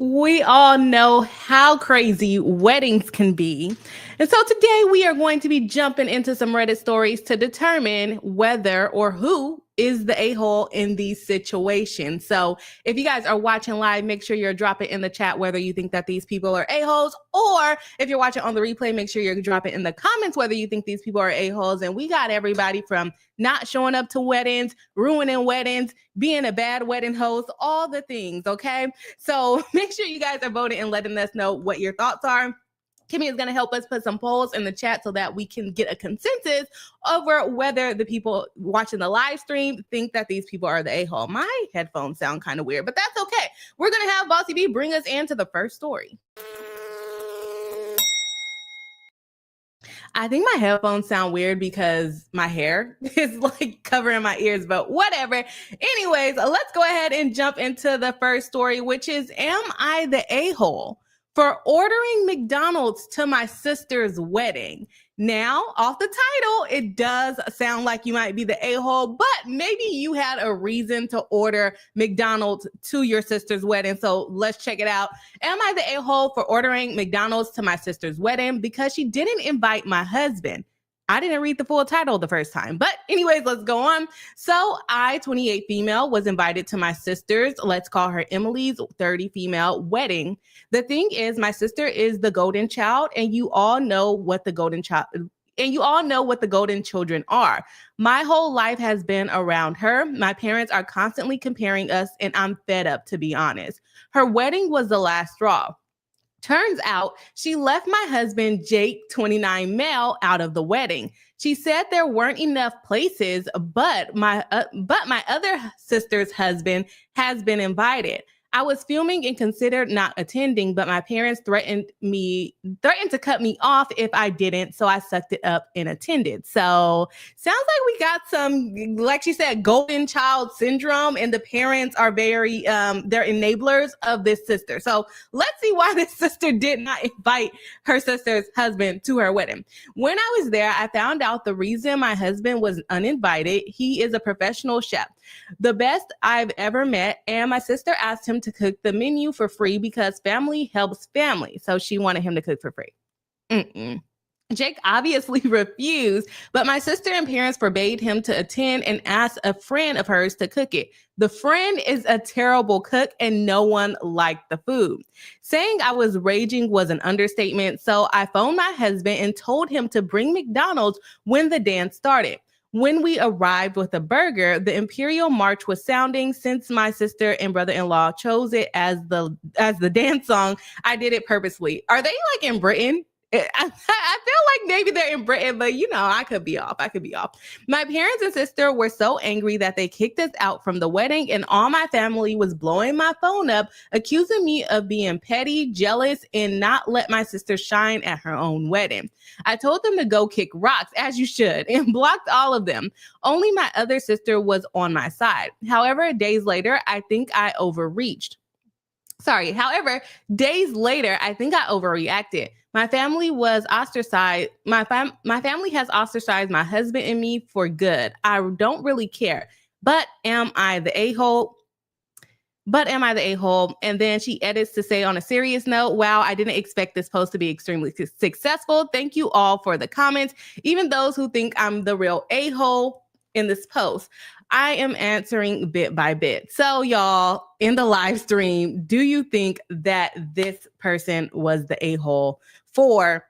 We all know how crazy weddings can be. And so today we are going to be jumping into some Reddit stories to determine whether or who is the a-hole in these situations. So if you guys are watching live, make sure you're dropping in the chat whether you think that these people are a-holes, or if you're watching on the replay, make sure you're dropping in the comments whether you think these people are a-holes. And we got everybody from not showing up to weddings, ruining weddings, being a bad wedding host, all the things, okay? So make sure you guys are voting and letting us know what your thoughts are. Kimmy is going to help us put some polls in the chat so that we can get a consensus over whether the people watching the live stream think that these people are the a-hole. My headphones sound kind of weird, but that's okay. We're going to have Bossy B bring us into the first story. I think my headphones sound weird because my hair is like covering my ears, but whatever. Anyways, let's go ahead and jump into the first story, which is, am I the a-hole for ordering McDonald's to my sister's wedding? Now, off the title, it does sound like you might be the a-hole, but maybe you had a reason to order McDonald's to your sister's wedding. So let's check it out. Am I the a-hole for ordering McDonald's to my sister's wedding because she didn't invite my husband? I didn't read the full title the first time, but anyways, let's go on. So I, 28 female, was invited to my sister's, let's call her Emily's 30 female wedding. The thing is, my sister is the golden child, and you all know what the golden child children are. My whole life has been around her. My parents are constantly comparing us, and I'm fed up, to be honest. Her wedding was the last straw. Turns out she left my husband, Jake, 29 male, out of the wedding. She said there weren't enough places, but my other sister's husband has been invited. I was filming and considered not attending, but my parents threatened to cut me off if I didn't, so I sucked it up and attended. So sounds like we got some, like she said, golden child syndrome, and the parents are very they're enablers of this sister. So let's see why this sister did not invite her sister's husband to her wedding. When I was there, I found out the reason my husband was uninvited. He is a professional chef, the best I've ever met, and my sister asked him to cook the menu for free because family helps family. So she wanted him to cook for free. Jake obviously refused, but my sister and parents forbade him to attend and asked a friend of hers to cook it. The friend is a terrible cook and no one liked the food. Saying I was raging was an understatement, so I phoned my husband and told him to bring McDonald's when the dance started. When we arrived with a burger, the Imperial March was sounding. Since my sister and brother-in-law chose it as the dance song, I did it purposely. Are they like in Britain? I feel like maybe they're in Britain, but I could be off. My parents and sister were so angry that they kicked us out from the wedding, and all my family was blowing my phone up, accusing me of being petty, jealous, and not let my sister shine at her own wedding. I told them to go kick rocks, as you should, and blocked all of them. Only my other sister was on my side. However, days later, I think I overreacted. My family was ostracized. My family has ostracized my husband and me for good. I don't really care. But am I the a-hole? And then she edits to say, on a serious note, wow, I didn't expect this post to be extremely successful. Thank you all for the comments, even those who think I'm the real a-hole in this post. I am answering bit by bit. So y'all, in the live stream, do you think that this person was the a-hole for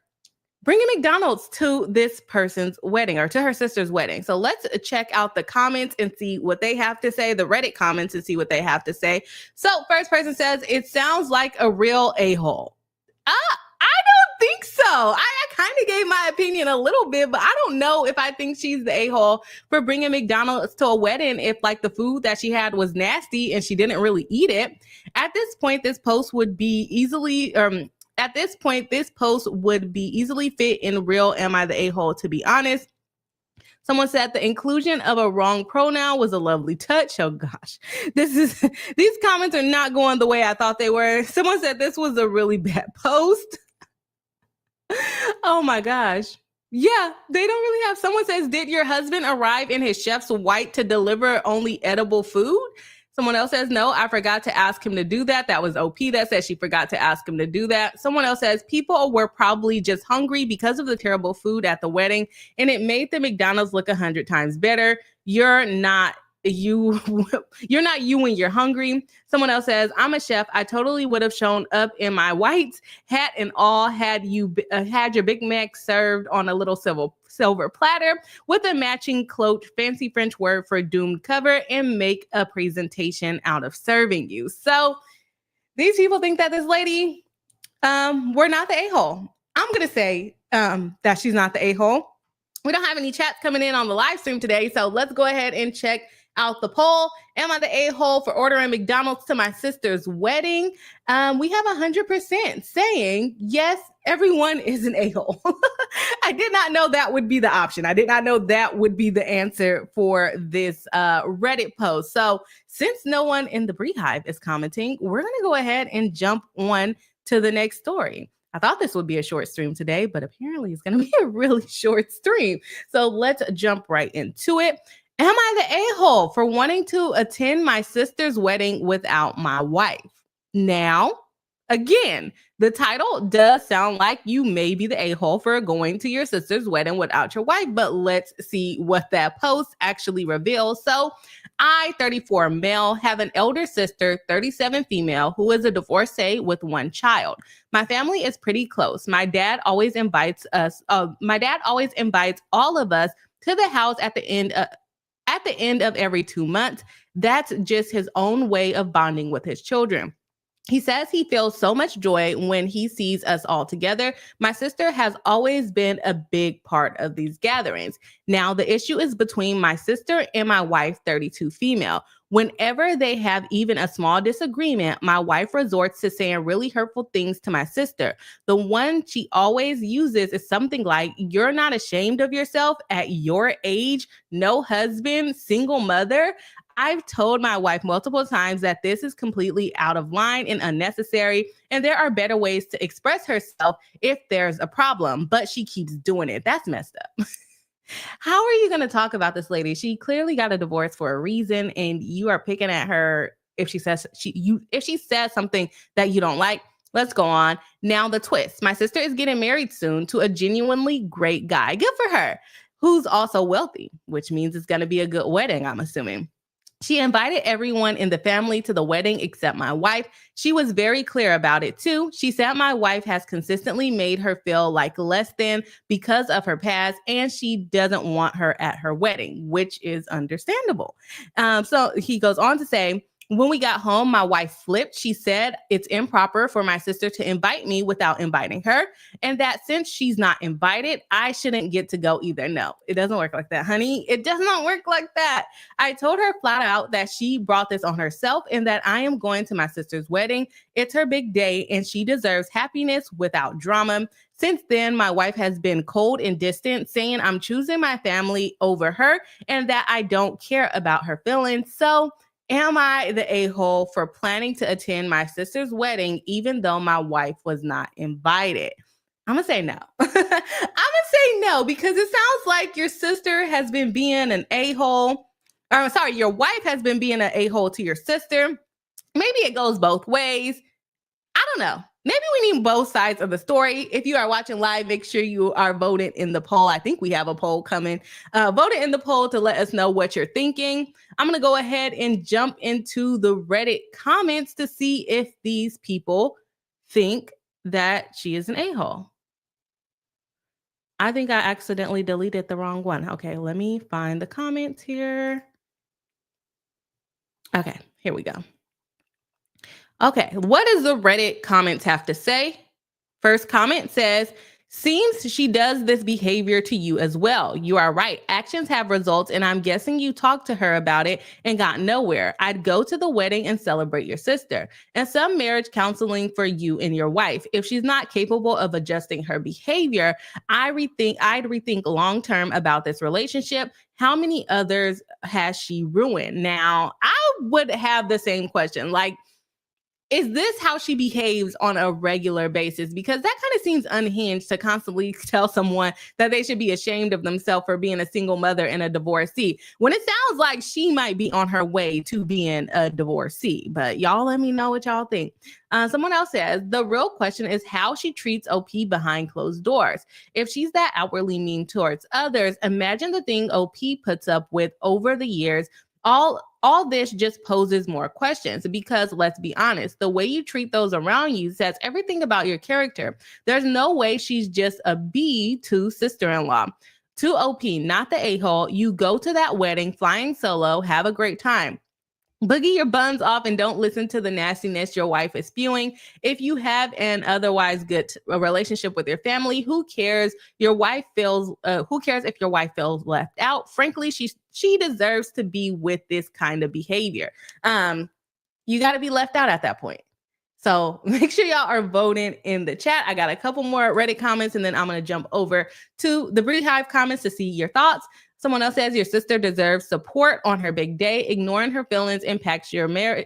bringing McDonald's to this person's wedding or to her sister's wedding? So let's check out the comments and see what they have to say, the Reddit comments, and see what they have to say. So first person says, it sounds like a real a-hole. I don't think so. I kind of gave my opinion a little bit, but I don't know if I think she's the a-hole for bringing McDonald's to a wedding if like the food that she had was nasty and she didn't really eat it. At this point, this post would be easily fit in real am I the a-hole, to be honest. Someone said the inclusion of a wrong pronoun was a lovely touch. Oh gosh, these comments are not going the way I thought they were. Someone said this was a really bad post. Oh my gosh. Yeah, they don't really have. Someone says, did your husband arrive in his chef's white to deliver only edible food? Someone else says, no, I forgot to ask him to do that. That was OP that says she forgot to ask him to do that. Someone else says, people were probably just hungry because of the terrible food at the wedding, and it made the McDonald's look 100 times better. You're not you you're not you when you're hungry. Someone else says, I'm a chef. I totally would have shown up in my white hat and all, had your Big Mac served on a little silver platter with a matching cloaked fancy French word for doomed cover, and make a presentation out of serving you. So these people think that this lady, we're not the a-hole. I'm gonna say that she's not the a-hole. We don't have any chats coming in on the live stream today, so let's go ahead and check out the poll. Am I the a-hole for ordering McDonald's to my sister's wedding? We have 100% saying yes, everyone is an a-hole. I did not know that would be the option. I did not know that would be the answer for this Reddit post. So since no one in the Beehive is commenting, we're going to go ahead and jump on to the next story. I thought this would be a short stream today, but apparently it's going to be a really short stream. So let's jump right into it. Am I the a-hole for wanting to attend my sister's wedding without my wife? Now, again, the title does sound like you may be the a-hole for going to your sister's wedding without your wife, but let's see what that post actually reveals. So, I, 34 male, have an elder sister, 37 female, who is a divorcee with one child. My family is pretty close. My dad always invites all of us to the house at the end of every 2 months. That's just his own way of bonding with his children. He says he feels so much joy when he sees us all together. My sister has always been a big part of these gatherings. Now, the issue is between my sister and my wife, 32 female. Whenever they have even a small disagreement, my wife resorts to saying really hurtful things to my sister. The one she always uses is something like, you're not ashamed of yourself at your age, no husband, single mother. I've told my wife multiple times that this is completely out of line and unnecessary, and there are better ways to express herself if there's a problem, but she keeps doing it. That's messed up. How are you going to talk about this lady? She clearly got a divorce for a reason, and you are picking at her if she says something that you don't like. Let's go on. Now, the twist. My sister is getting married soon to a genuinely great guy. Good for her. Who's also wealthy, which means it's going to be a good wedding, I'm assuming. She invited everyone in the family to the wedding except my wife. She was very clear about it too. She said my wife has consistently made her feel like less than because of her past, and she doesn't want her at her wedding, which is understandable. So he goes on to say, when we got home, my wife flipped. She said it's improper for my sister to invite me without inviting her, and that since she's not invited, I shouldn't get to go either. No, it doesn't work like that, honey. It does not work like that. I told her flat out that she brought this on herself and that I am going to my sister's wedding. It's her big day, and she deserves happiness without drama. Since then, my wife has been cold and distant, saying I'm choosing my family over her and that I don't care about her feelings. So, am I the a-hole for planning to attend my sister's wedding even though my wife was not invited? I'm going to say no. I'm going to say no because it sounds like your sister has been being an a-hole. Your wife has been being an a-hole to your sister. Maybe it goes both ways. I don't know. Maybe we need both sides of the story. If you are watching live, make sure you are voting in the poll. I think we have a poll coming. Vote it in the poll to let us know what you're thinking. I'm going to go ahead and jump into the Reddit comments to see if these people think that she is an a-hole. I think I accidentally deleted the wrong one. Okay, let me find the comments here. Okay, here we go. Okay, what does the Reddit comments have to say? First comment says, seems she does this behavior to you as well. You are right. Actions have results, and I'm guessing you talked to her about it and got nowhere. I'd go to the wedding and celebrate your sister. And some marriage counseling for you and your wife. If she's not capable of adjusting her behavior, I'd rethink long-term about this relationship. How many others has she ruined? Now, I would have the same question. Like, is this how she behaves on a regular basis? Because that kind of seems unhinged to constantly tell someone that they should be ashamed of themselves for being a single mother and a divorcee, when it sounds like she might be on her way to being a divorcee. But y'all let me know what y'all think. Someone else says, the real question is how she treats OP behind closed doors. If she's that outwardly mean towards others, imagine the thing OP puts up with over the years. All this just poses more questions because, let's be honest, the way you treat those around you says everything about your character. There's no way she's just a B to sister-in-law. To OP, not the a-hole, you go to that wedding flying solo, have a great time. Boogie your buns off and don't listen to the nastiness your wife is spewing. If you have an otherwise good relationship with your family, who cares? Who cares if your wife feels left out? Frankly, she deserves to be with this kind of behavior. You got to be left out at that point. So make sure y'all are voting in the chat. I got a couple more Reddit comments, and then I'm going to jump over to the Beehive comments to see your thoughts. Someone else says your sister deserves support on her big day. Ignoring her feelings impacts your marriage.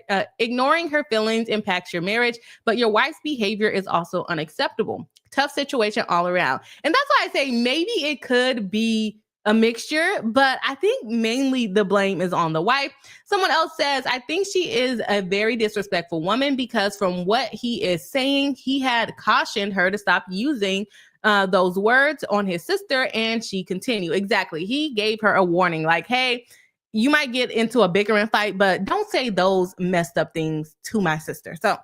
But your wife's behavior is also unacceptable. Tough situation all around. And that's why I say maybe it could be a mixture, but I think mainly the blame is on the wife. Someone else says, I think she is a very disrespectful woman because from what he is saying, he had cautioned her to stop using those words on his sister, and she continued. Exactly. He gave her a warning like, hey, you might get into a bickering fight, but don't say those messed up things to my sister. So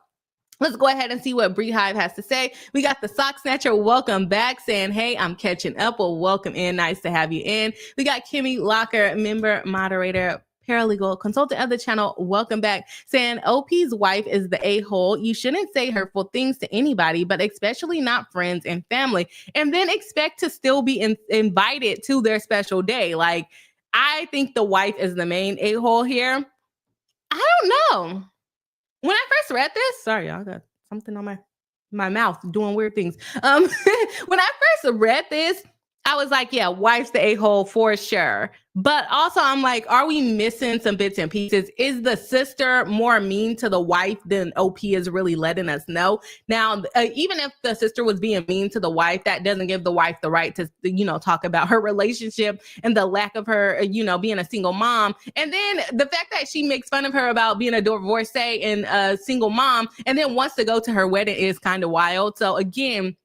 let's go ahead and see what Beehive has to say. We got the Sock Snatcher, welcome back, saying, hey, I'm catching up. Well, welcome in. Nice to have you in. We got Kimmy Locker, member, moderator, paralegal, consultant of the channel. Welcome back, saying OP's wife is the a-hole. You shouldn't say hurtful things to anybody, but especially not friends and family, and then expect to still be invited to their special day. Like, I think the wife is the main a-hole here. I don't know. When I first read this, sorry, y'all, got something on my mouth doing weird things. When I first read this, I was like, yeah, wife's the a-hole for sure. But also I'm like, are we missing some bits and pieces? Is the sister more mean to the wife than OP is really letting us know? Now, even if the sister was being mean to the wife, that doesn't give the wife the right to, talk about her relationship and the lack of her, being a single mom. And then the fact that she makes fun of her about being a divorcee and a single mom and then wants to go to her wedding is kind of wild. So again,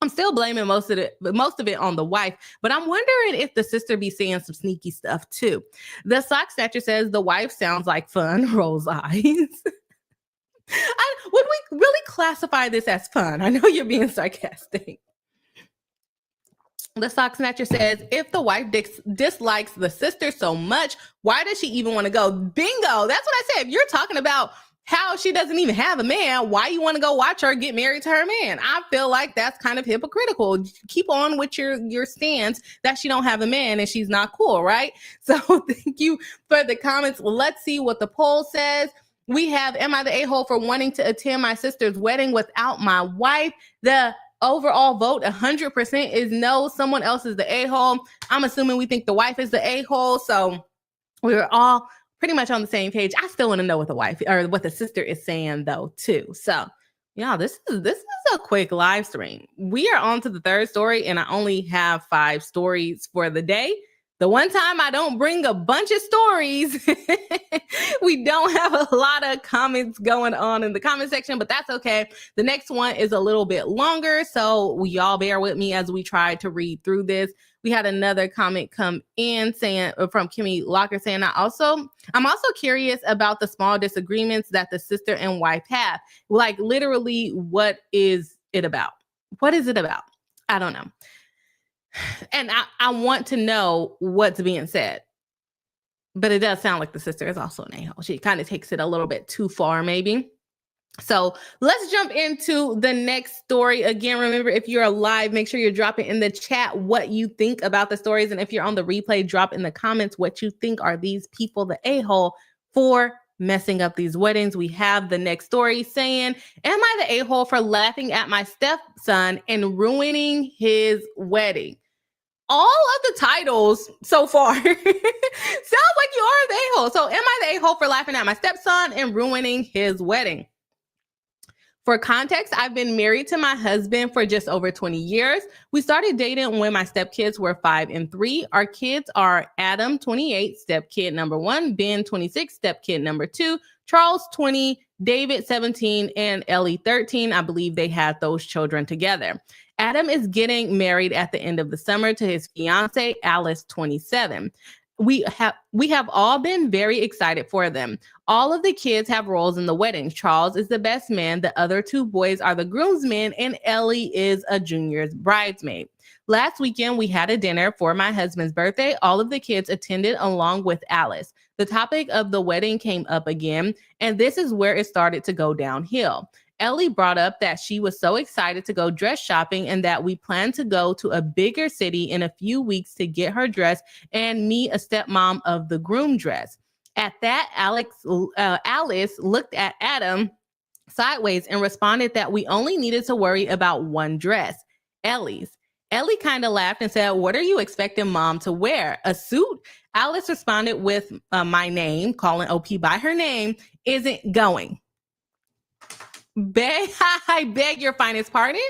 I'm still blaming most of it on the wife, but I'm wondering if the sister be saying some sneaky stuff too. The Sock Snatcher says the wife sounds like fun, rolls eyes. Would we really classify this as fun? I know you're being sarcastic. The Sock Snatcher says, if the wife dislikes the sister so much, why does she even want to go? Bingo. That's what I said. If you're talking about how she doesn't even have a man, why you want to go watch her get married to her man? I feel like that's kind of hypocritical. Keep on with your stance that she don't have a man and she's not cool, right? So thank you for the comments. Let's see what the poll says. We have, am I the a-hole for wanting to attend my sister's wedding without my wife? The overall vote, 100% is no. Someone else is the a-hole. I'm assuming we think the wife is the a-hole. So we're all pretty much on the same page. I still want to know what the wife or what the sister is saying though too. So yeah, this is a quick live stream. We are on to the third story and I only have 5 stories for the day. The one time I don't bring a bunch of stories, we don't have a lot of comments going on in the comment section, but that's okay. The next one is a little bit longer, so y'all bear with me as we try to read through this. We had another comment come in saying from Kimmy Locker saying, I'm also curious about the small disagreements that the sister and wife have. Like literally, what is it about? What is it about? I don't know. And I want to know what's being said. But it does sound like the sister is also an a-hole. She kind of takes it a little bit too far, maybe. So let's jump into the next story. Again, remember, if you're live, make sure you're dropping in the chat what you think about the stories. And if you're on the replay, drop in the comments what you think are these people the a-hole for messing up these weddings. We have the next story saying, am I the a-hole for laughing at my stepson and ruining his wedding? All of the titles so far sounds like you are the a-hole. So am I the a-hole for laughing at my stepson and ruining his wedding? For context, I've been married to my husband for just over 20 years. We started dating when my stepkids were 5 and 3. Our kids are Adam, 28, stepkid number 1, Ben, 26, stepkid number 2, Charles, 20, David, 17, and Ellie, 13. I believe they had those children together. Adam is getting married at the end of the summer to his fiance, Alice, 27. We have all been very excited for them. All of the kids have roles in the wedding. Charles is the best man. The other 2 boys are the groomsmen, and Ellie is a junior's bridesmaid. Last weekend, we had a dinner for my husband's birthday. All of the kids attended along with Alice. The topic of the wedding came up again, and this is where it started to go downhill. Ellie brought up that she was so excited to go dress shopping and that we plan to go to a bigger city in a few weeks to get her dress and me a stepmom of the groom dress. At that, Alice looked at Adam sideways and responded that we only needed to worry about one dress, Ellie's. Ellie kind of laughed and said, "What are you expecting mom to wear? A suit?" Alice responded with my name, calling OP by her name, "Isn't going." I beg your finest pardon.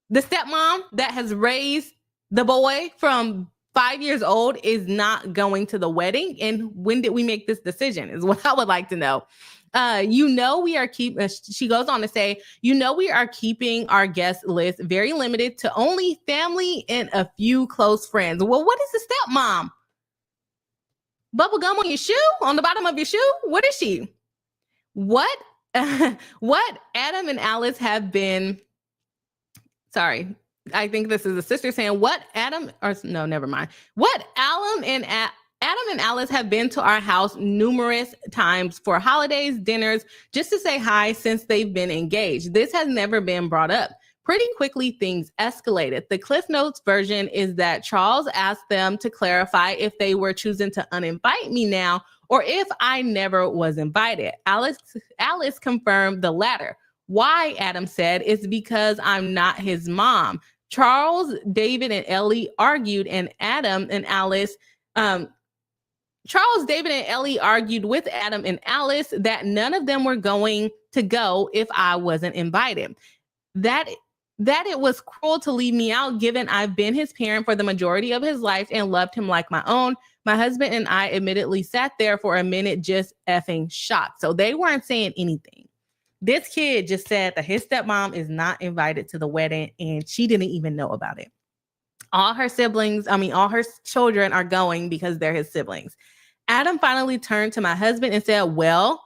The stepmom that has raised the boy from 5 years old is not going to the wedding. And when did we make this decision is what I would like to know. We are she goes on to say, we are keeping our guest list very limited to only family and a few close friends. Well, what is the stepmom? Bubble gum on your shoe? On the bottom of your shoe? What is she? What Adam and Alice have been, sorry, I think this is a sister saying what Adam and Alice have been to our house numerous times for holidays, dinners, just to say hi since they've been engaged. This has never been brought up. Pretty quickly, things escalated. The Cliff Notes version is that Charles asked them to clarify if they were choosing to uninvite me now or if I never was invited. Alice confirmed the latter. Why, Adam said, is because I'm not his mom. Charles, David, and Ellie argued, and Charles, David, and Ellie argued with Adam and Alice that none of them were going to go if I wasn't invited. That it was cruel to leave me out, given I've been his parent for the majority of his life and loved him like my own. My husband and I admittedly sat there for a minute just effing shocked. So they weren't saying anything. This kid just said that his stepmom is not invited to the wedding and she didn't even know about it. All her children are going because they're his siblings. Adam finally turned to my husband and said, "Well,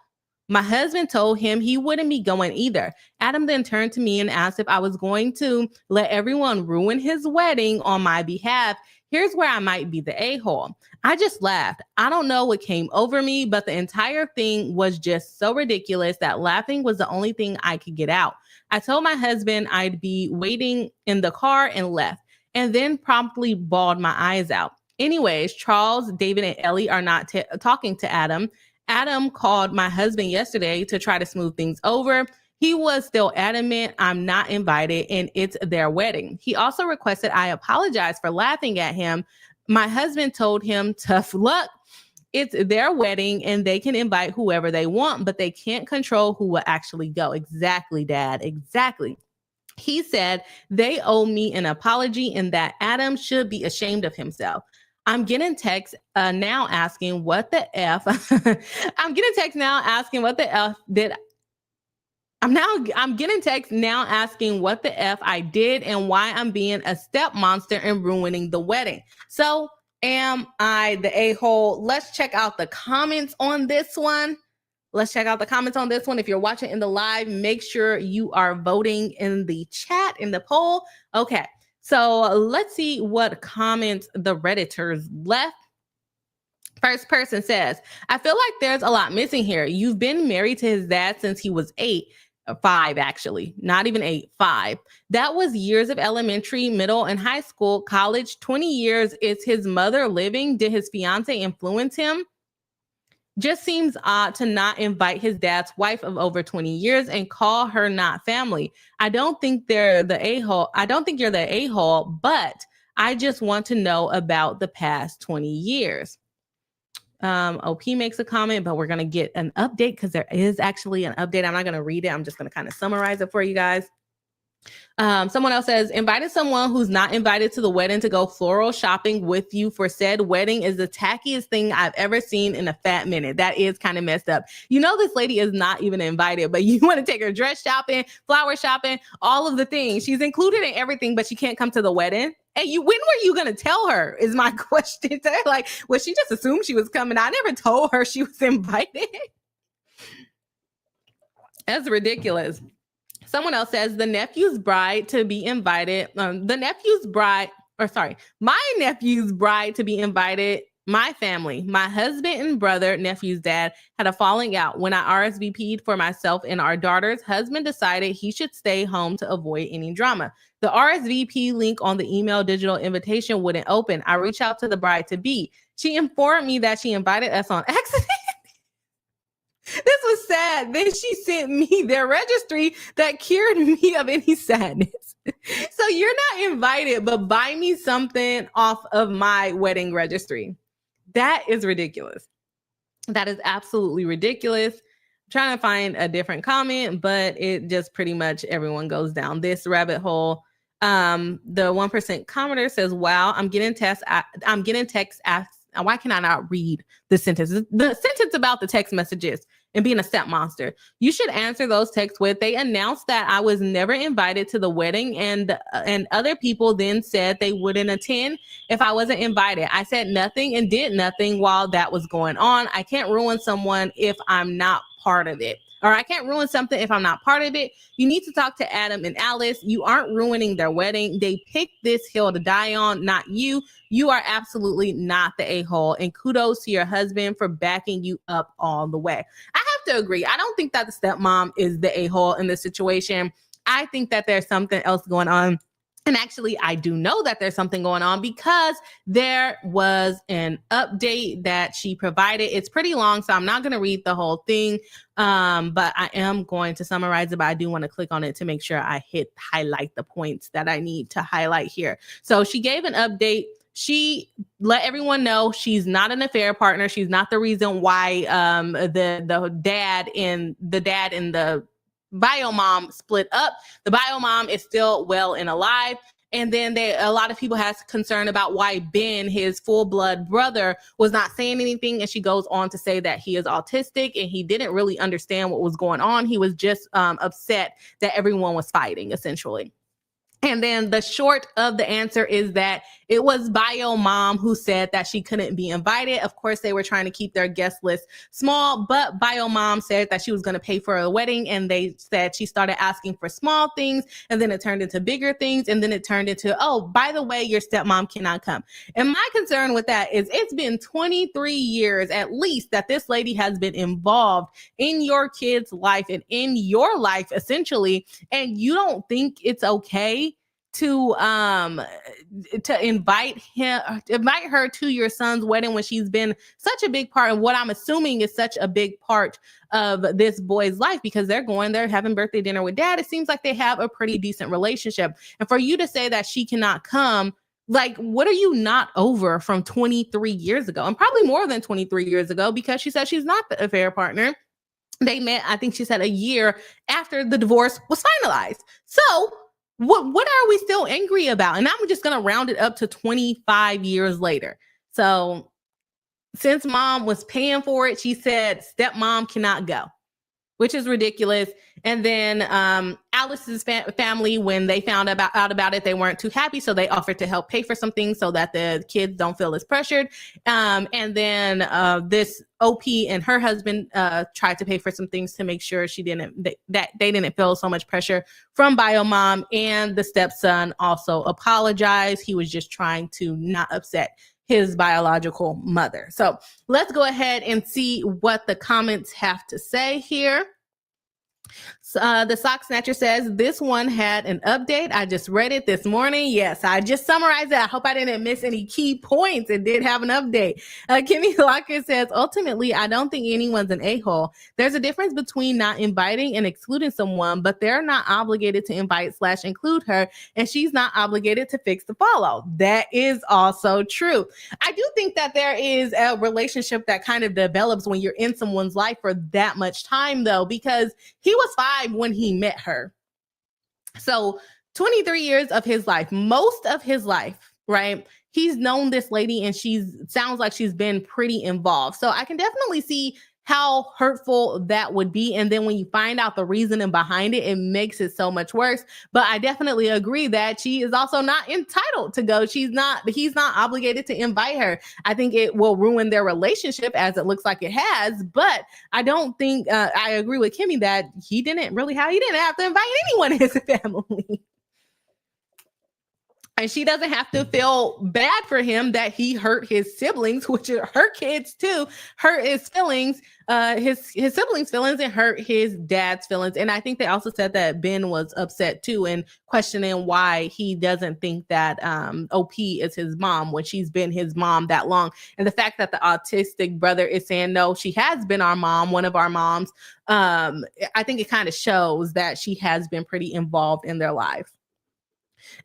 my husband told him he wouldn't be going either." Adam then turned to me and asked if I was going to let everyone ruin his wedding on my behalf. Here's where I might be the a-hole. I just laughed. I don't know what came over me, but the entire thing was just so ridiculous that laughing was the only thing I could get out. I told my husband I'd be waiting in the car and left, and then promptly bawled my eyes out. Anyways, Charles, David, and Ellie are not talking to Adam. Adam called my husband yesterday to try to smooth things over. He was still adamant I'm not invited and it's their wedding. He also requested I apologize for laughing at him. My husband told him, "Tough luck. It's their wedding and they can invite whoever they want, but they can't control who will actually go." Exactly, Dad. Exactly. He said they owe me an apology and that Adam should be ashamed of himself. I'm getting texts now asking what the F. I'm getting texts now asking what the F did. I'm getting texts now asking what the F I did and why I'm being a step monster and ruining the wedding. So am I the a-hole? Let's check out the comments on this one. If you're watching in the live, make sure you are voting in the chat, in the poll. Okay, so let's see what comments the Redditors left. First person says, "I feel like there's a lot missing here. You've been married to his dad since he was 5 actually, not even 8, 5. That was years of elementary, middle, and high school, college, 20 years. Is his mother living? Did his fiance influence him? Just seems odd to not invite his dad's wife of over 20 years and call her not family. I don't think you're the a-hole, but I just want to know about the past 20 years. OP makes a comment, but we're going to get an update because there is actually an update. I'm not going to read it. I'm just going to kind of summarize it for you guys. Someone else says, invited someone who's not invited to the wedding to go floral shopping with you for said wedding is the tackiest thing I've ever seen in a fat minute. That is kind of messed up. You know, this lady is not even invited, but you want to take her dress shopping, flower shopping, all of the things. She's included in everything, but she can't come to the wedding. And when were you going to tell her is my question. Like, well, she just assumed she was coming. I never told her she was invited. That's ridiculous. Someone else says the nephew's bride to be invited. My nephew's bride to be invited. My family, my husband and brother, nephew's dad, had a falling out. When I RSVP'd for myself and our daughter's husband decided he should stay home to avoid any drama. The RSVP link on the email digital invitation wouldn't open. I reached out to the bride to be. She informed me that she invited us on accident. This was sad. Then she sent me their registry that cured me of any sadness. So you're not invited, but buy me something off of my wedding registry. That is ridiculous. That is absolutely ridiculous. I'm trying to find a different comment, but it just pretty much everyone goes down this rabbit hole. The 1% commenter says, wow, I'm getting text asked. Why can I not read the sentence? The sentence about the text messages and being a step monster. You should answer those texts with, they announced that I was never invited to the wedding and other people then said they wouldn't attend if I wasn't invited. I said nothing and did nothing while that was going on. I can't ruin someone if I'm not part of it. Or I can't ruin something if I'm not part of it. You need to talk to Adam and Alice. You aren't ruining their wedding. They picked this hill to die on, not you. You are absolutely not the a-hole. And kudos to your husband for backing you up all the way. I have to agree. I don't think that the stepmom is the a-hole in this situation. I think that there's something else going on. And actually, I do know that there's something going on because there was an update that she provided. It's pretty long, so I'm not going to read the whole thing, but I am going to summarize it, but I do want to click on it to make sure I highlight the points that I need to highlight here. So she gave an update. She let everyone know she's not an affair partner. She's not the reason why the dad and the bio mom split up. The bio mom is still well and alive. And then a lot of people has concern about why Ben, his full blood brother, was not saying anything. And she goes on to say that he is autistic and he didn't really understand what was going on. He was just upset that everyone was fighting, essentially. And then the short of the answer is that it was bio mom who said that she couldn't be invited. Of course, they were trying to keep their guest list small, but bio mom said that she was going to pay for a wedding. And they said she started asking for small things and then it turned into bigger things. And then it turned into, oh, by the way, your stepmom cannot come. And my concern with that is it's been 23 years at least that this lady has been involved in your kid's life and in your life, essentially. And you don't think it's okay to invite her to your son's wedding when she's been such a big part of what I'm assuming is such a big part of this boy's life, because they're having birthday dinner with dad. It seems like they have a pretty decent relationship. And for you to say that she cannot come, like, what are you not over from 23 years ago? And probably more than 23 years ago, because she said she's not the affair partner. They met, I think she said, a year after the divorce was finalized. So what are we still angry about? And I'm just going to round it up to 25 years later. So since mom was paying for it, she said stepmom cannot go, which is ridiculous. And then Alice's family, when they found out about it, they weren't too happy. So they offered to help pay for some things so that the kids don't feel as pressured. And then this OP and her husband tried to pay for some things to make sure that they didn't feel so much pressure from bio mom. And the stepson also apologized. He was just trying to not upset his biological mother. So let's go ahead and see what the comments have to say here. The Sock Snatcher says, this one had an update. I just read it this morning. Yes, I just summarized it. I hope I didn't miss any key points. It did have an update. Kimmy Lockett says, ultimately, I don't think anyone's an a-hole. There's a difference between not inviting and excluding someone, but they're not obligated to invite/include her, and she's not obligated to fix the fallout. That is also true. I do think that there is a relationship that kind of develops when you're in someone's life for that much time, though, because he was 5 when he met her. So 23 years of his life, most of his life, right? He's known this lady and sounds like she's been pretty involved. So I can definitely see how hurtful that would be. And then when you find out the reasoning behind it, it makes it so much worse. But I definitely agree that she is also not entitled to go. He's not obligated to invite her. I think it will ruin their relationship, as it looks like it has. But I don't think, I agree with Kimmy that he didn't have to invite anyone in his family. And she doesn't have to feel bad for him that he hurt his siblings, which are her kids too, hurt his feelings, his siblings' feelings, and hurt his dad's feelings. And I think they also said that Ben was upset too and questioning why he doesn't think that OP is his mom when she's been his mom that long. And the fact that the autistic brother is saying, no, she has been our mom, one of our moms. I think it kind of shows that she has been pretty involved in their life.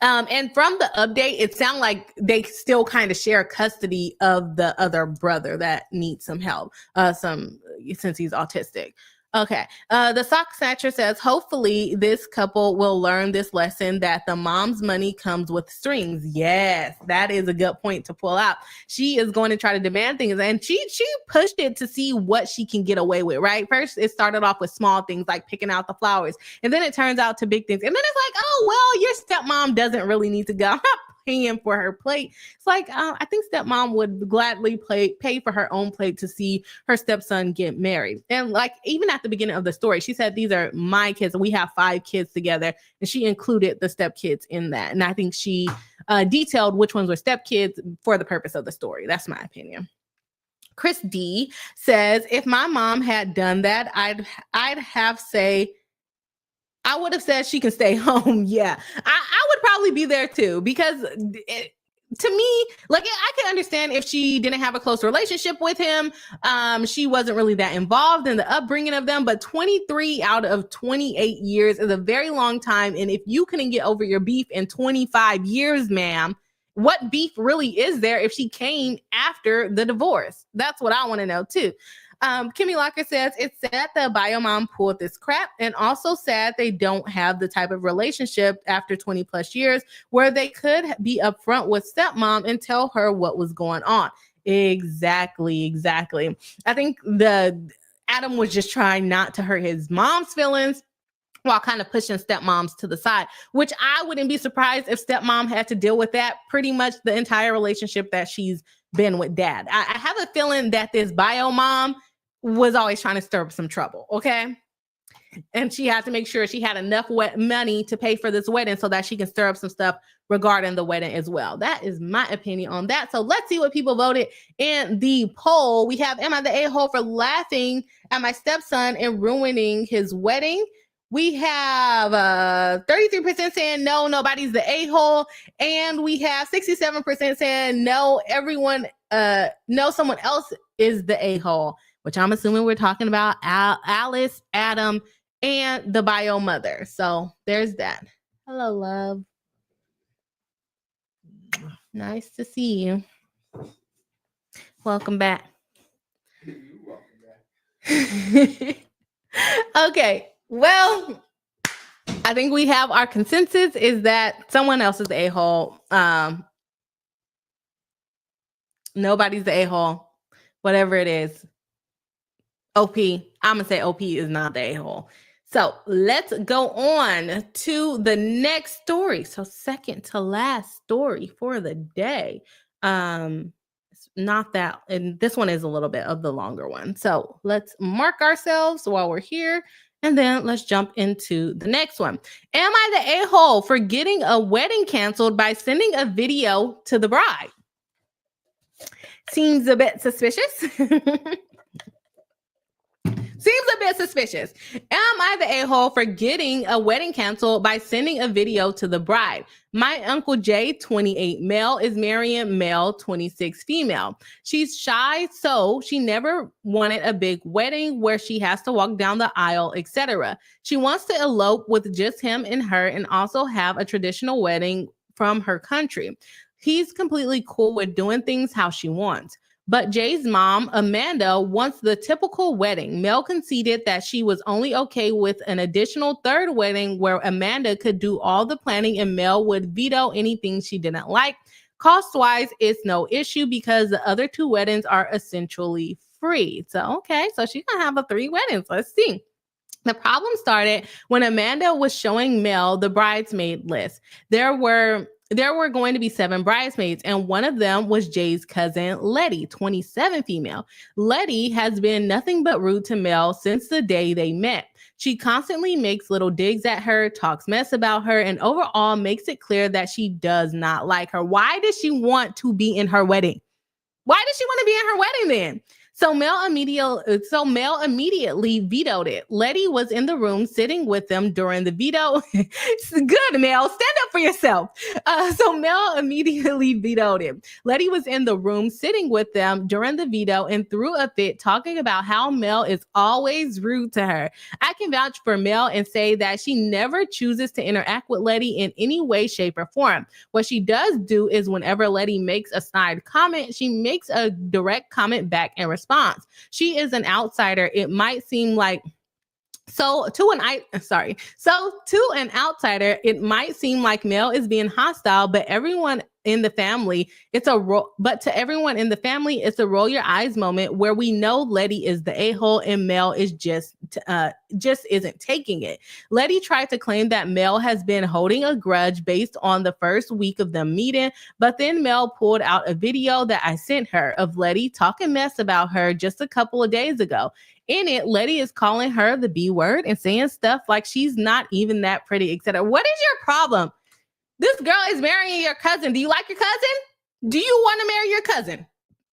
And from the update, it sounds like they still kind of share custody of the other brother that needs some help, since he's autistic. Okay. The Sock Snatcher says, hopefully this couple will learn this lesson that the mom's money comes with strings. Yes, that is a good point to pull out. She is going to try to demand things, and she pushed it to see what she can get away with, right? First, it started off with small things like picking out the flowers, and then it turns out to big things. And then it's like, oh, well, your stepmom doesn't really need to go. I'm not paying for her plate. It's like, I think stepmom would gladly pay for her own plate to see her stepson get married. And like, even at the beginning of the story, she said, these are my kids. We have 5 kids together. And she included the stepkids in that. And I think she detailed which ones were stepkids for the purpose of the story. That's my opinion. Chris D says, if my mom had done that, I would have said she can stay home. Yeah, I would probably be there too, because to me, like, I can understand if she didn't have a close relationship with him. She wasn't really that involved in the upbringing of them, but 23 out of 28 years is a very long time. And if you couldn't get over your beef in 25 years, ma'am, what beef really is there if she came after the divorce? That's what I want to know too. Kimmy Locker says, it's sad that bio mom pulled this crap, and also sad they don't have the type of relationship after 20 plus years where they could be upfront with stepmom and tell her what was going on. Exactly. I think Adam was just trying not to hurt his mom's feelings while kind of pushing stepmoms to the side, which I wouldn't be surprised if stepmom had to deal with that pretty much the entire relationship that she's been with dad. I have a feeling that this bio mom was always trying to stir up some trouble, okay? And she had to make sure she had enough money to pay for this wedding so that she can stir up some stuff regarding the wedding as well. That is my opinion on that. So let's see what people voted in the poll. We have, am I the a-hole for laughing at my stepson and ruining his wedding? We have 33% saying no, nobody's the a-hole. And we have 67% saying no, no, someone else is the a-hole, which I'm assuming we're talking about Alice, Adam, and the bio mother. So there's that. Hello, love. Nice to see you. Welcome back. Okay. Well, I think we have our consensus is that someone else is the a-hole. Nobody's the a-hole. Whatever it is. OP. I'm going to say OP is not the a-hole. So let's go on to the next story. So second to last story for the day. It's not that, and this one is a little bit of the longer one. So let's mark ourselves while we're here. And then let's jump into the next one. Am I the a-hole for getting a wedding canceled by sending a video to the bride? Seems a bit suspicious. Seems a bit suspicious. Am I the a-hole for getting a wedding canceled by sending a video to the bride? My Uncle Jay, 28 male, is marrying male, 26 female. She's shy, so she never wanted a big wedding where she has to walk down the aisle, etc. She wants to elope with just him and her and also have a traditional wedding from her country. He's completely cool with doing things how she wants. But Jay's mom, Amanda, wants the typical wedding. Mel conceded that she was only okay with an additional third wedding where Amanda could do all the planning and Mel would veto anything she didn't like. Cost-wise, it's no issue because the other two weddings are essentially free. So, okay, so she's going to have a 3 weddings. Let's see. The problem started when Amanda was showing Mel the bridesmaid list. There were going to be 7 bridesmaids, and one of them was Jay's cousin, Letty, 27 female. Letty has been nothing but rude to Mel since the day they met. She constantly makes little digs at her, talks mess about her, and overall makes it clear that she does not like her. Why does she want to be in her wedding? Why does she want to be in her wedding then? So Mel immediately vetoed it. Letty was in the room sitting with them during the veto. Good, Mel. Stand up for yourself. So Mel immediately vetoed it. Letty was in the room sitting with them during the veto and threw a fit talking about how Mel is always rude to her. I can vouch for Mel and say that she never chooses to interact with Letty in any way, shape, or form. What she does do is whenever Letty makes a snide comment, she makes a direct comment back in response. She is an outsider. It might seem like to an outsider, it might seem like Mel is being hostile, but everyone in the family, but to everyone in the family, it's a roll your eyes moment where we know Letty is the a-hole and Mel is just isn't taking it. Letty tried to claim that Mel has been holding a grudge based on the first week of them meeting, but then Mel pulled out a video that I sent her of Letty talking mess about her just a couple of days ago. In it, Letty is calling her the B word and saying stuff like she's not even that pretty, etc. What is your problem? This girl is marrying your cousin. Do you like your cousin? Do you want to marry your cousin?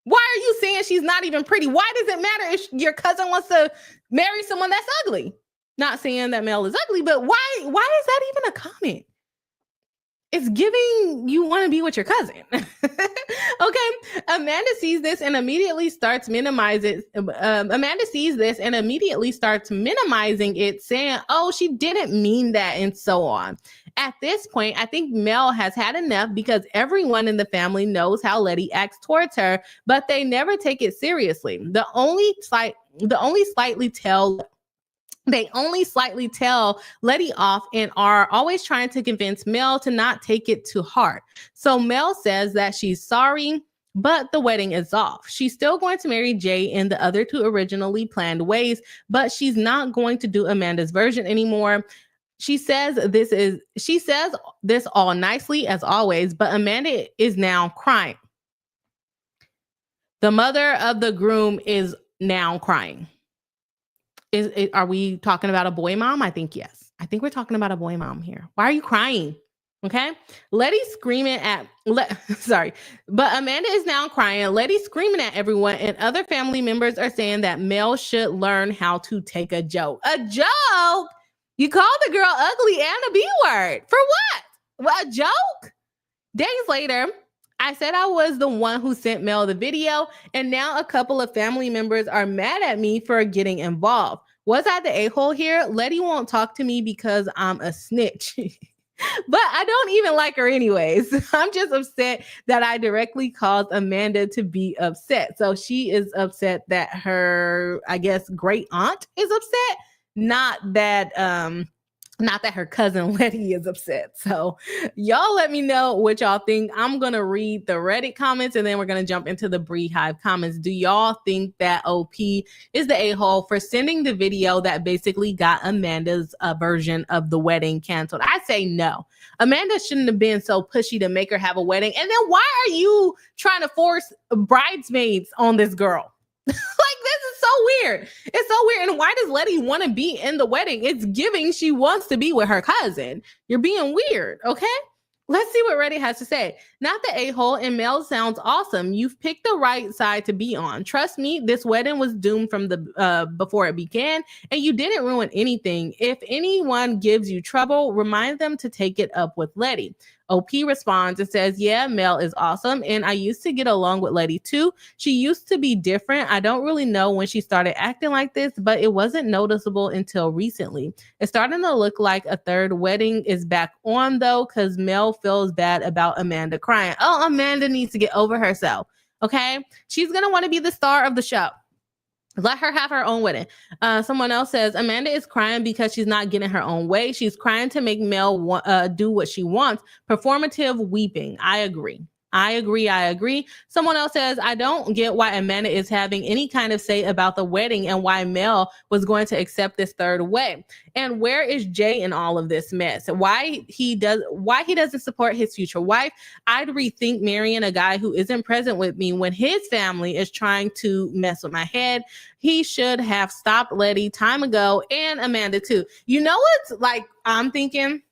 Why are you saying she's not even pretty? Why does it matter if your cousin wants to marry someone that's ugly? Not saying that Mel is ugly, but why is that even a comment? It's giving you want to be with your cousin. Okay. Amanda sees this and immediately starts minimizing it, saying, oh, she didn't mean that, and so on. At this point, I think Mel has had enough because everyone in the family knows how Letty acts towards her, but they never take it seriously. They only slightly tell Letty off and are always trying to convince Mel to not take it too hard. So Mel says that she's sorry, but the wedding is off. She's still going to marry Jay in the other 2 originally planned ways, but she's not going to do Amanda's version anymore. She says this all nicely as always, but Amanda is now crying. The mother of the groom is now crying. Are we talking about a boy mom? I think yes. I think we're talking about a boy mom here. Why are you crying? Okay. Letty's screaming but Amanda is now crying. Letty's screaming at everyone, and other family members are saying that Mel should learn how to take a joke. A joke? You called the girl ugly and a B word. For what? Well, a joke? Days later, I said I was the one who sent Mel the video, and now a couple of family members are mad at me for getting involved. Was I the a-hole here? Letty won't talk to me because I'm a snitch. But I don't even like her anyways. I'm just upset that I directly caused Amanda to be upset. So she is upset that her, I guess, great aunt is upset, not that her cousin Letty is upset. So y'all let me know what y'all think. I'm going to read the Reddit comments and then we're going to jump into the Beehive comments. Do y'all think that OP is the a-hole for sending the video that basically got Amanda's version of the wedding canceled? I say no. Amanda shouldn't have been so pushy to make her have a wedding. And then why are you trying to force bridesmaids on this girl? Like, this is so weird. It's so weird. And why does Letty want to be in the wedding? It's giving she wants to be with her cousin. You're being weird, okay? Let's see what Reddit has to say. Not the a-hole, and Mel sounds awesome. You've picked the right side to be on. Trust me, this wedding was doomed from the before it began, and you didn't ruin anything. If anyone gives you trouble, remind them to take it up with Letty. OP responds and says, yeah, Mel is awesome, and I used to get along with Letty too. She used to be different. I don't really know when she started acting like this, but it wasn't noticeable until recently. It's starting to look like a third wedding is back on, though, because Mel feels bad about Amanda crying. Oh, Amanda needs to get over herself, okay? She's going to want to be the star of the show. Let her have her own wedding. Someone else says, Amanda is crying because she's not getting her own way. She's crying to make Mel do what she wants. Performative weeping. I agree. Someone else says, I don't get why Amanda is having any kind of say about the wedding and why Mel was going to accept this third way. And where is Jay in all of this mess? Why he doesn't support his future wife? I'd rethink marrying a guy who isn't present with me when his family is trying to mess with my head. He should have stopped Letty time ago, and Amanda too. You know what's like I'm thinking?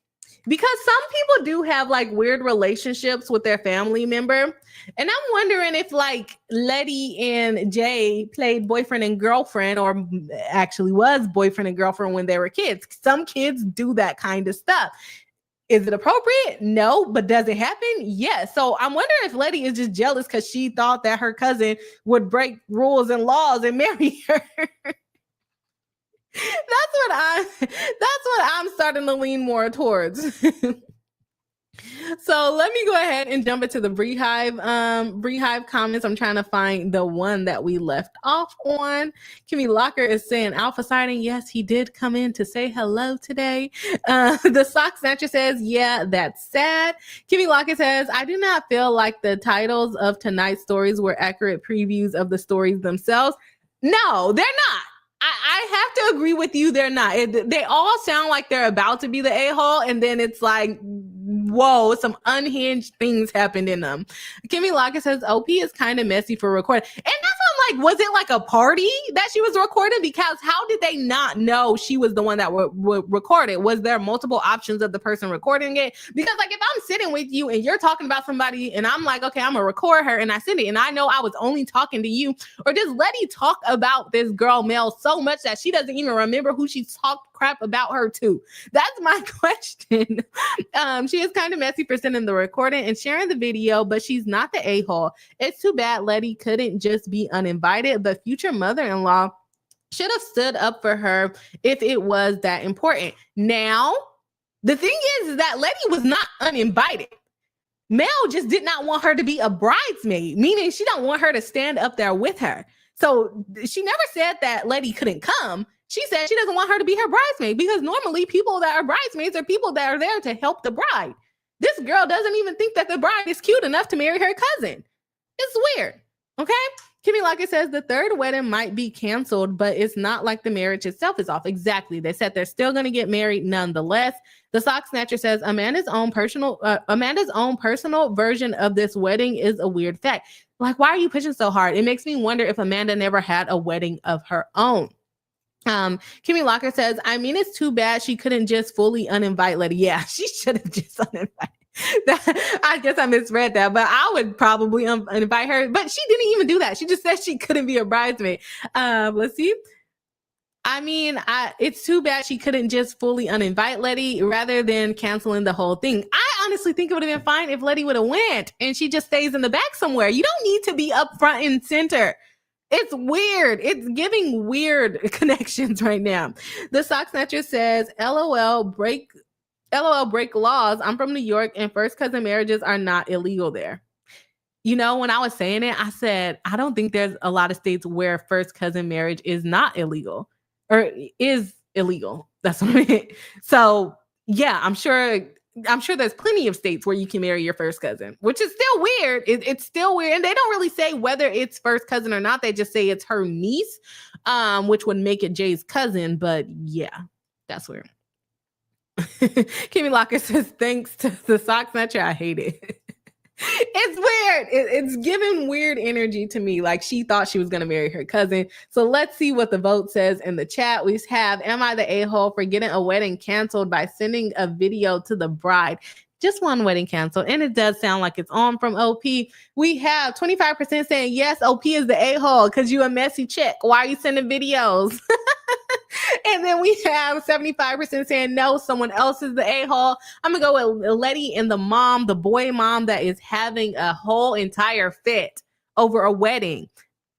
Because some people do have like weird relationships with their family member. And I'm wondering if like Letty and Jay played boyfriend and girlfriend, or actually was boyfriend and girlfriend when they were kids. Some kids do that kind of stuff. Is it appropriate? No, but does it happen? Yes. So I'm wondering if Letty is just jealous because she thought that her cousin would break rules and laws and marry her. That's what I'm starting to lean more towards. So let me go ahead and jump into the Beehive comments. I'm trying to find the one that we left off on. Kimmy Locker is saying Alpha sighting. Yes, he did come in to say hello today. The Sock Snatcher says, yeah, that's sad. Kimmy Locker says, I do not feel like the titles of tonight's stories were accurate previews of the stories themselves. No, they're not. I have to agree with you. They're not. They all sound like they're about to be the a-hole, and then it's like, whoa, some unhinged things happened in them. Kimmy Lockett says OP is kind of messy for recording. And that's what I'm like, was it like a party that she was recording? Because how did they not know she was the one that recorded? Was there multiple options of the person recording it? Because like if I'm sitting with you and you're talking about somebody and I'm like, okay, I'm gonna record her and I send it and I know I was only talking to you, or just Letty talk about this girl Mel so much that she doesn't even remember who she talked crap about her to. That's my question. She is kind of messy for sending the recording and sharing the video, but she's not the a-hole. It's too bad Letty couldn't just be uninvited. The future mother-in-law should have stood up for her if it was that important. Now, the thing is that Letty was not uninvited. Mel just did not want her to be a bridesmaid, meaning she don't want her to stand up there with her. So she never said that Letty couldn't come. She said she doesn't want her to be her bridesmaid because normally people that are bridesmaids are people that are there to help the bride. This girl doesn't even think that the bride is cute enough to marry her cousin. It's weird. Okay? Kimmy Lockett says the third wedding might be canceled, but it's not like the marriage itself is off. Exactly. They said they're still going to get married nonetheless. The Sock Snatcher says Amanda's own personal version of this wedding is a weird fact. Like, why are you pushing so hard? It makes me wonder if Amanda never had a wedding of her own. Kimmy Locker says, I mean, it's too bad she couldn't just fully uninvite Letty. Yeah, she should have just uninvited. I guess I misread that, but I would probably invite her. But she didn't even do that. She just said she couldn't be a bridesmaid. Let's see. I mean, it's too bad she couldn't just fully uninvite Letty rather than canceling the whole thing. I honestly think it would have been fine if Letty would have went and she just stays in the back somewhere. You don't need to be up front and center. It's weird. It's giving weird connections right now. The Sock Snatcher says, LOL, break laws. I'm from New York and first cousin marriages are not illegal there. You know, when I was saying it, I said, I don't think there's a lot of states where first cousin marriage is not illegal or is illegal. That's what I mean. So yeah, I'm sure there's plenty of states where you can marry your first cousin, which is still weird. It's still weird. And they don't really say whether it's first cousin or not. They just say it's her niece, which would make it Jay's cousin. But yeah, that's weird. Kimmy Locker says, thanks to the Sock Snatcher, I hate it. It's weird. It's giving weird energy to me. Like she thought she was going to marry her cousin. So let's see what the vote says in the chat. We have, am I the a-hole for getting a wedding canceled by sending a video to the bride? Just one wedding canceled. And it does sound like it's on from OP. We have 25% saying, yes, OP is the a-hole because you a messy chick. Why are you sending videos? And then we have 75% saying, no, someone else is the a-hole. I'm going to go with Letty and the boy mom that is having a whole entire fit over a wedding.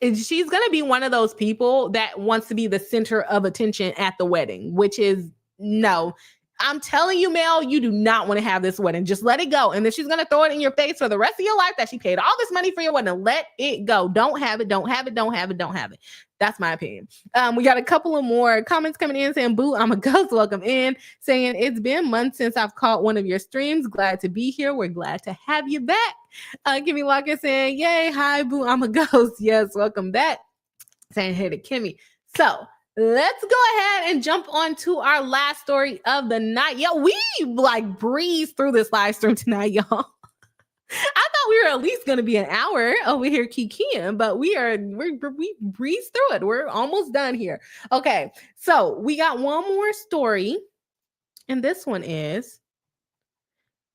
And she's going to be one of those people that wants to be the center of attention at the wedding, which is no. I'm telling you, Mel, you do not want to have this wedding. Just let it go. And then she's going to throw it in your face for the rest of your life that she paid all this money for your wedding. Let it go. Don't have it. Don't have it. Don't have it. Don't have it. That's my opinion. We got a couple of more comments coming in saying, boo, I'm a ghost. Welcome in. Saying, it's been months since I've caught one of your streams. Glad to be here. We're glad to have you back. Kimmy Walker saying, yay, hi, boo, I'm a ghost. Yes, welcome back. Saying, hey to Kimmy. So let's go ahead and jump on to our last story of the night. Yo, we like breezed through this live stream tonight, y'all. I thought we were at least going to be an hour over here kikiing, but we breezed through it. We're almost done here. Okay, so we got one more story, and this one is,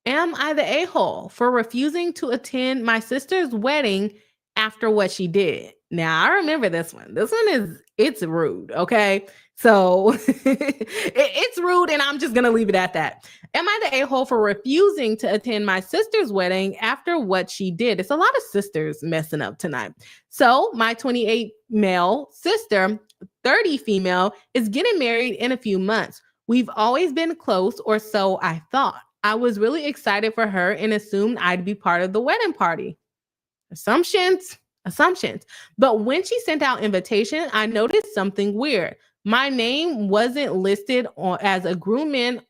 am I the a-hole for refusing to attend my sister's wedding after what she did? Now, I remember this one. This one it's rude, okay? So it's rude, and I'm just going to leave it at that. Am I the a-hole for refusing to attend my sister's wedding after what she did? It's a lot of sisters messing up tonight. So my 28 male sister, 30 female, is getting married in a few months. We've always been close, or so I thought. I was really excited for her and assumed I'd be part of the wedding party. Assumptions. But when she sent out invitation, I noticed something weird. My name wasn't listed as a groomsman,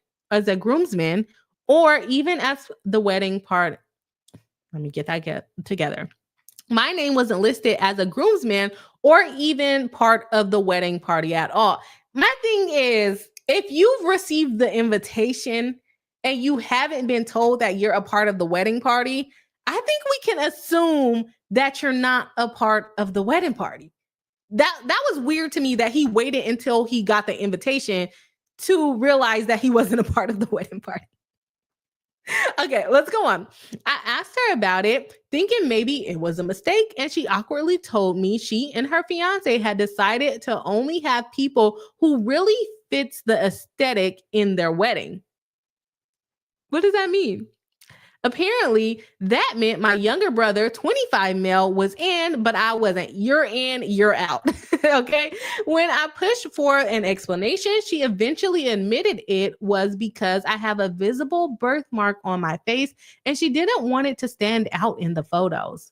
or even as the wedding part. Let me get that together. My name wasn't listed as a groomsman or even part of the wedding party at all. My thing is, if you've received the invitation and you haven't been told that you're a part of the wedding party, I think we can assume that you're not a part of the wedding party. That was weird to me that he waited until he got the invitation to realize that he wasn't a part of the wedding party. Okay, let's go on. I asked her about it, thinking maybe it was a mistake, and she awkwardly told me she and her fiance had decided to only have people who really fits the aesthetic in their wedding. What does that mean? Apparently, that meant my younger brother, 25 male, was in, but I wasn't. You're in, you're out. Okay. When I pushed for an explanation, she eventually admitted it was because I have a visible birthmark on my face and she didn't want it to stand out in the photos.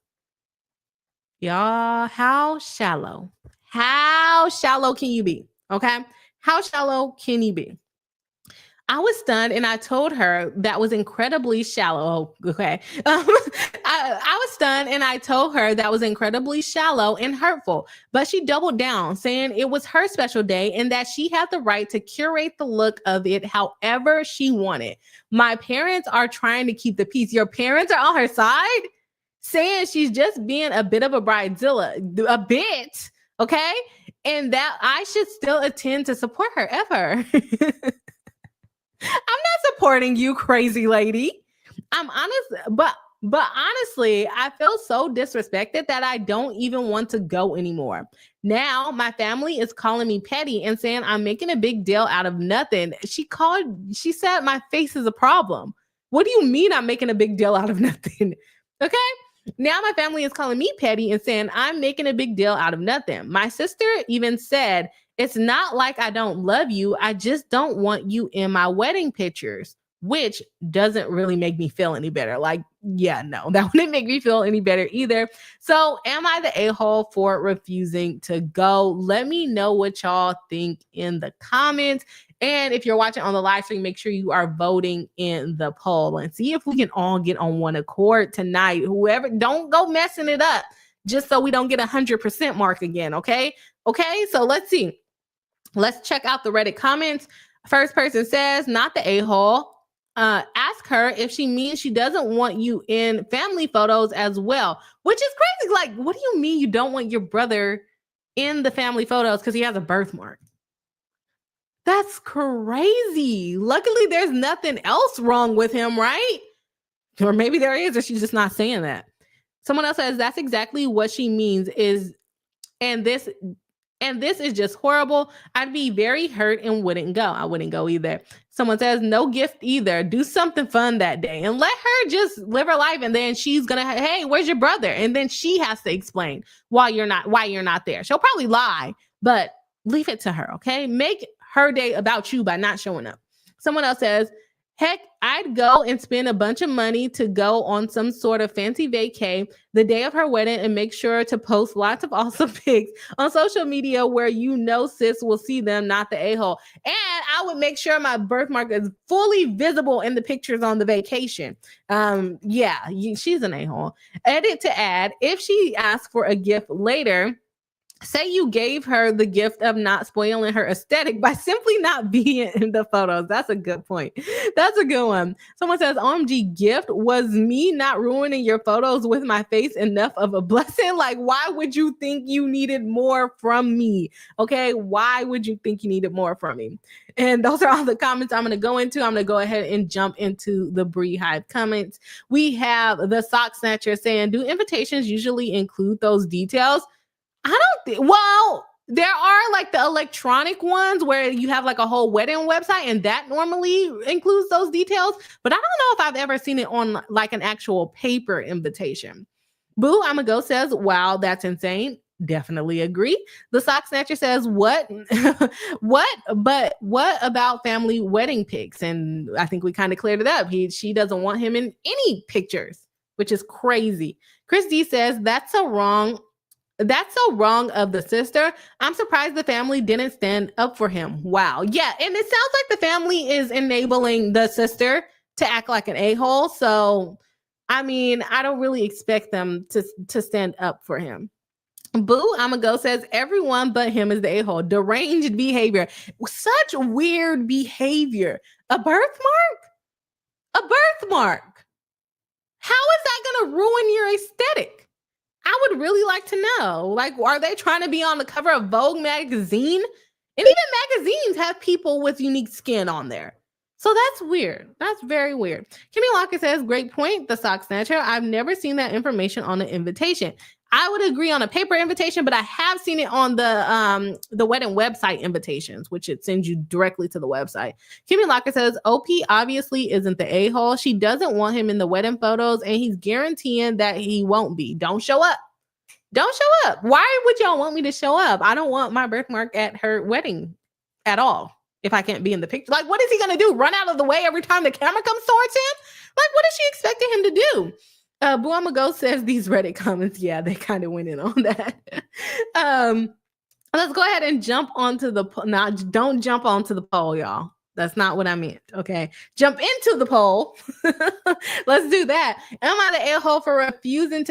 Y'all, how shallow can you be? Okay. How shallow can you be? I was stunned and I told her that was incredibly shallow. Okay. I was stunned and I told her that was incredibly shallow and hurtful, but she doubled down saying it was her special day and that she had the right to curate the look of it however she wanted. My parents are trying to keep the peace. Your parents are on her side saying she's just being a bit of a bridezilla, a bit. Okay. And that I should still attend to support her ever. I'm not supporting you, crazy lady. I'm honest, but honestly, I feel so disrespected that I don't even want to go anymore. Now my family is calling me petty and saying I'm making a big deal out of nothing. She said my face is a problem. What do you mean I'm making a big deal out of nothing? Okay. Now my family is calling me petty and saying I'm making a big deal out of nothing. My sister even said, it's not like I don't love you. I just don't want you in my wedding pictures, which doesn't really make me feel any better. Like, yeah, no, that wouldn't make me feel any better either. So am I the a-hole for refusing to go? Let me know what y'all think in the comments. And if you're watching on the live stream, make sure you are voting in the poll and see if we can all get on one accord tonight. Whoever, don't go messing it up just so we don't get 100% mark again. Okay. So let's see. Let's check out the Reddit comments. First person says, not the a-hole. Ask her if she means she doesn't want you in family photos as well, which is crazy. Like, what do you mean you don't want your brother in the family photos because he has a birthmark? That's crazy. Luckily, there's nothing else wrong with him, right? Or maybe there is, or she's just not saying that. Someone else says that's exactly what she means and this is just horrible. I'd be very hurt and wouldn't go. I wouldn't go either. Someone says no gift either. Do something fun that day and let her just live her life. And then she's gonna, hey, where's your brother? And then she has to explain why you're not there. She'll probably lie, but leave it to her. Okay, make her day about you by not showing up. Someone else says, heck, I'd go and spend a bunch of money to go on some sort of fancy vacay the day of her wedding and make sure to post lots of awesome pics on social media where sis will see them, not the a-hole. And I would make sure my birthmark is fully visible in the pictures on the vacation. She's an a-hole. Edit to add, if she asks for a gift later, say you gave her the gift of not spoiling her aesthetic by simply not being in the photos. That's a good point. That's a good one. Someone says, OMG, gift was me not ruining your photos with my face enough of a blessing. Like, why would you think you needed more from me? Okay, why would you think you needed more from me? And those are all the comments I'm going to go into. I'm going to go ahead and jump into the Bree Hive comments. We have the sock snatcher saying, do invitations usually include those details? I don't think, well, there are like the electronic ones where you have like a whole wedding website and that normally includes those details, but I don't know if I've ever seen it on like an actual paper invitation. Boo I'ma Go says, wow, that's insane. Definitely agree. The sock snatcher says, what about family wedding pics? And I think we kind of cleared it up. She doesn't want him in any pictures, which is crazy. Chris D says, that's so wrong of the sister. I'm surprised the family didn't stand up for him. Wow. Yeah. And it sounds like the family is enabling the sister to act like an a-hole. So, I mean, I don't really expect them to stand up for him. Boo I'ma Go says, everyone but him is the a-hole. Deranged behavior. Such weird behavior. A birthmark? A birthmark. How is that going to ruin your aesthetic? I would really like to know, like, are they trying to be on the cover of Vogue magazine? And even magazines have people with unique skin on there. So that's weird. That's very weird. Kimmy Lockett says, great point, the sock snatcher. I've never seen that information on an invitation. I would agree on a paper invitation, but I have seen it on the wedding website invitations, which it sends you directly to the website. Kimmy Lockett says, OP obviously isn't the a-hole. She doesn't want him in the wedding photos, and he's guaranteeing that he won't be. Don't show up. Don't show up. Why would y'all want me to show up? I don't want my birthmark at her wedding at all if I can't be in the picture. Like, what is he going to do? Run out of the way every time the camera comes towards him? Like, what is she expecting him to do? Boo I'ma Go says these Reddit comments, yeah, they kind of went in on that. Let's go ahead and jump onto the don't jump onto the poll, y'all. That's not what I meant, okay? Jump into the poll. Let's do that. Am I the a-hole for refusing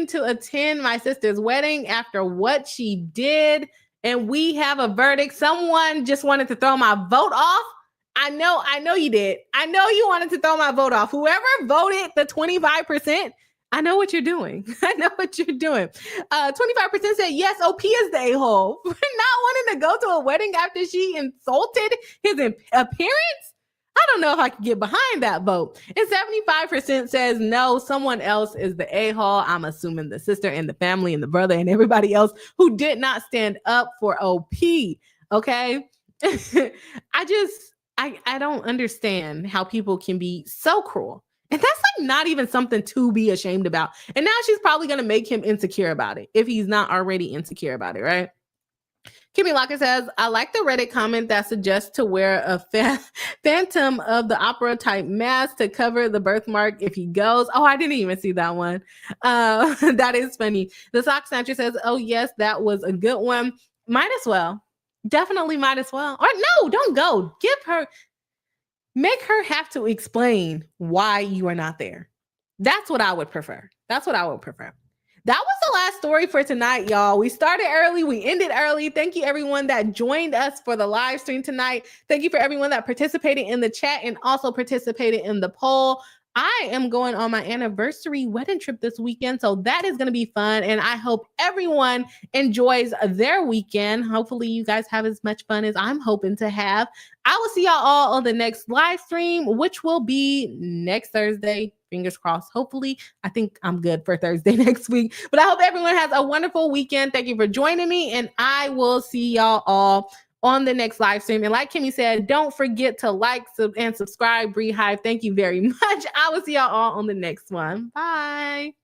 to attend my sister's wedding after what she did? And we have a verdict. Someone just wanted to throw my vote off. I know you did. I know you wanted to throw my vote off. Whoever voted the 25%, I know what you're doing. I know what you're doing. 25% said, yes, OP is the a-hole. For not wanting to go to a wedding after she insulted his appearance. I don't know if I could get behind that vote. And 75% says, no, someone else is the a-hole. I'm assuming the sister and the family and the brother and everybody else who did not stand up for OP. Okay? I don't understand how people can be so cruel. And that's like not even something to be ashamed about. And now she's probably going to make him insecure about it if he's not already insecure about it, right? Kimmy Lockett says, I like the Reddit comment that suggests to wear a Phantom of the Opera type mask to cover the birthmark if he goes. Oh, I didn't even see that one. That is funny. The sock snatcher says, oh, yes, that was a good one. Might as well. Definitely might as well. Or no, don't go. Make her have to explain why you are not there. That's what I would prefer. That was the last story for tonight, y'all. We started early. We ended early. Thank you, everyone that joined us for the live stream tonight. Thank you for everyone that participated in the chat and also participated in the poll. I am going on my anniversary wedding trip this weekend, so that is going to be fun. And I hope everyone enjoys their weekend. Hopefully, you guys have as much fun as I'm hoping to have. I will see y'all all on the next live stream, which will be next Thursday. Fingers crossed. Hopefully, I think I'm good for Thursday next week. But I hope everyone has a wonderful weekend. Thank you for joining me, and I will see y'all all on the next live stream. And like Kimmy said, don't forget to like and subscribe, Bree Hive. Thank you very much. I will see y'all all on the next one. Bye.